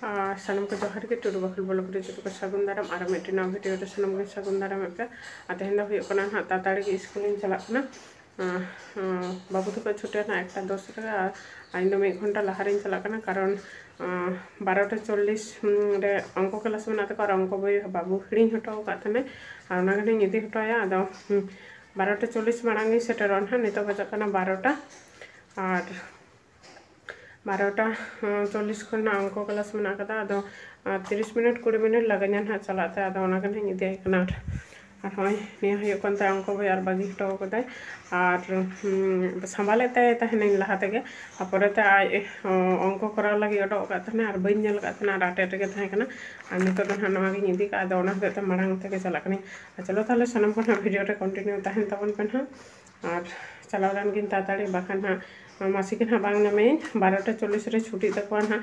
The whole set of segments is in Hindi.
सानम को जोहार के टुडू बखल बोलो पुरी जो को सगुन दाराम और मिट्टी ना वीडियो रे सानम के सगुन दाराम पे तेहन दा हुई कना ना ताताड़ी के स्कूल इन चला ना बाबू तो छुटे ना एक 10 टाका इन दो 1 घंटा लहारिन चला कना कारण 12:40 रे अंक क्लास में तक अंक बई बाबू हिड़ी हटो काथने और ना गने इदी हटोया अदो 12:40 मांगे सेटरन हा नितो बजा कना 12टा और 12:40 खन अंक क्लास में अदो 30 मिनट 20 मिनट लगे ना चलाते अदो इदी कना और हय निया कंते अंक बई और बागी हटो कदाय और संभाले तहन लहाते गे परते आज अंक करा लगी अडो काथने और बई नेल काथने और आटे गे तहकना और नितो दो ना नवा गे इदी का अदो ना हते मांग ते चला कनी चलो ताले सनम को वीडियो रे कंटिन्यू तहन तबन पे ना और चलाव लान गिन ताताड़ी बाखान हाँ मासी के ना बांग नमे 12:40 रे छुटी तक ना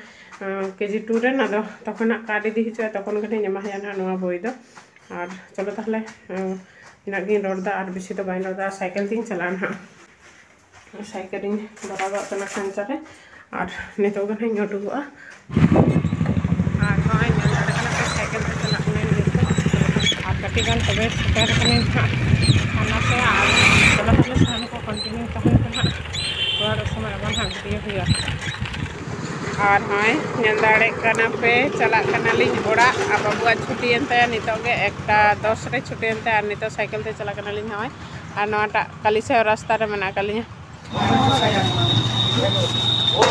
केजी 2 रे ना तखन कार्ड इदी हिजुआ तखन गने जमाया ना नवा बई दो और चलो ताहले इना गिन रोडदा और बेसी तो बाइन रोडदा साइकिल तीन चला ना साइकिल इन बराबर कना खंचा रे और नितो गने उडुगुआ और हाय नल कना साइकिल ते चला ने और कटी गान तबे सेटर कने खाना से और चलो ताहले सान को कंटिन्यू तहन कना और समय बन हां वीडियो हुआ और हाय नंदाड़े कना पे चला कना लिंग ओड़ा आ बाबुआ छुट्टी एनते नितो गे 1:10 रे छुट्टी एनते और नितो साइकिल ते चला कना लिंग हाय और नोटा कली से रास्ता रे मना कली ओ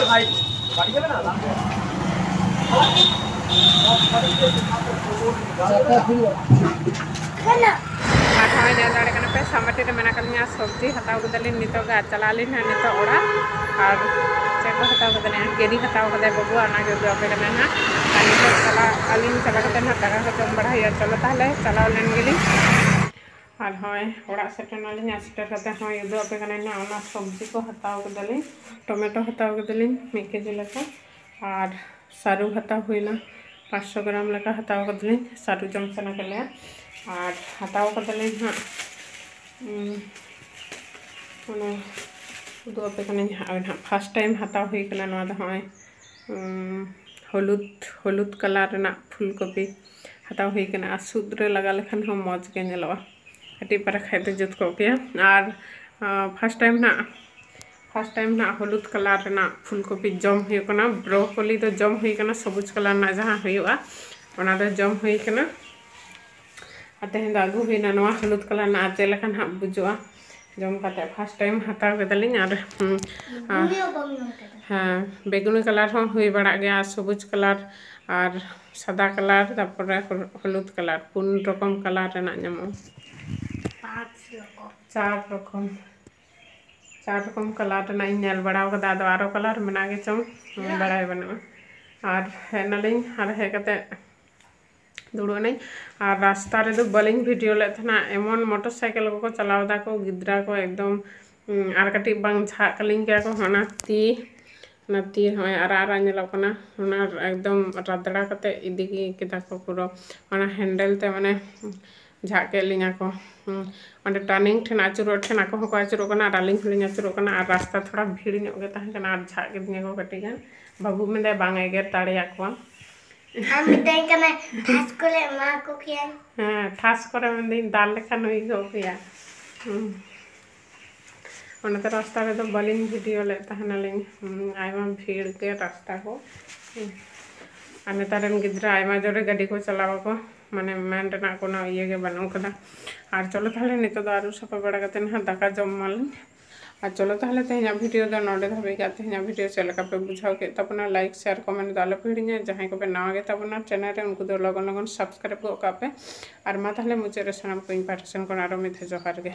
भाई गाड़ी जाबे ना हाय नंदाड़े कना पे सामटे रे मना कली सब्जी हताव गदली नितो गा चला लिन नितो ओड़ा और चेको हताव कदने गेरी हताव कदे बाबू आना जो पे कना ना पानी से चला अलिन चला कते ना दागा को जम बढ़ा या चलो ताहले चलाव लेन गेली और हाय ओड़ा सेटन नाली सेटर कते हाय जो पे कना ना ओना सब्जी को हताव कदली टमेटो हताव कदली 1 केजी लेका और सारू हताव हुइना 500 ग्राम लेका हताव कदली सारू जमसना केले और हताव कदली हां दो पे कने फर्स्ट टाइम हताव हुई कना नवा द हाय हलुद कलर ना फूलकपी हताव हुई कना सुद रे लगा लेखन हम मौज के नेलवा हटी पर खाइते जुत को के और फर्स्ट टाइम ना हलुद कलर ना फूलकपी जम हुई कना ब्रोकली तो जम हुई कना सबुज कलर ना जहां हुईवा ओना दो जम हुई कना अते दागु हुई ना नवा हलुद कलर ना आते लेखन हम बुजुआ जम काते फर्स्ट टाइम हताव केदलिन और हाँ बेगुनी कलर हो हुई बड़ा गया सबुज कलर और सादा कलर तापर हलुद कलर 4 रकम कलर ना नामो 4 रकम कलर ना नेल बड़ा कदा दो आरो कलर मना गे चम बड़ा बनो और हेनलिन और हे कते दुड़ो नहीं और रास्ता रे दो बलिंग वीडियो ले थना एमन मोटरसाइकिल को चलाव दा को गिद्रा को एकदम और कटी बांग झाकलिंग के को हना ती होय आरा नेलो कना हना एकदम रदड़ा कते इदी केदा को पुरो हना हैंडल ते माने झाके लिंगा को अंडे टर्निंग ठेना चुरो ठेना को आचुरो कना रालिंग हिलिंग आचुरो कना और रास्ता थोड़ा भीड़ नो गे ताहे कना और झाके दिंगे को कटी गन बाबू में दे बांगे गे ताड़िया को हम मिटाई कने ठास कोले मा को किया हां ठास करे में दिन दाल लेखा नई हो गया ओनते रास्ता रे तो बलिंग वीडियो ले तहनलिंग आइमा भीड़ के रास्ता को आने तारन गिद्रा आइमा जोरे गाड़ी को चलावा को माने मैन रे कोनो ये के बनौ कदा और चलो ताले नितो दारू सफा बड़ा कते ना दाका जममल और चलो ताहले तेहना वीडियो द नोडे धबे का तेहना वीडियो चल का पे बुझाओ के तपना लाइक शेयर कमेंट दालो पीड़िया जहां को पे नवा गे तपना चैनल रे उनको दो लगन लगन सब्सक्राइब को का पे और मा ताहले मुझे रे सनम को इंफॉर्मेशन को आरो मिथे जोहार गे।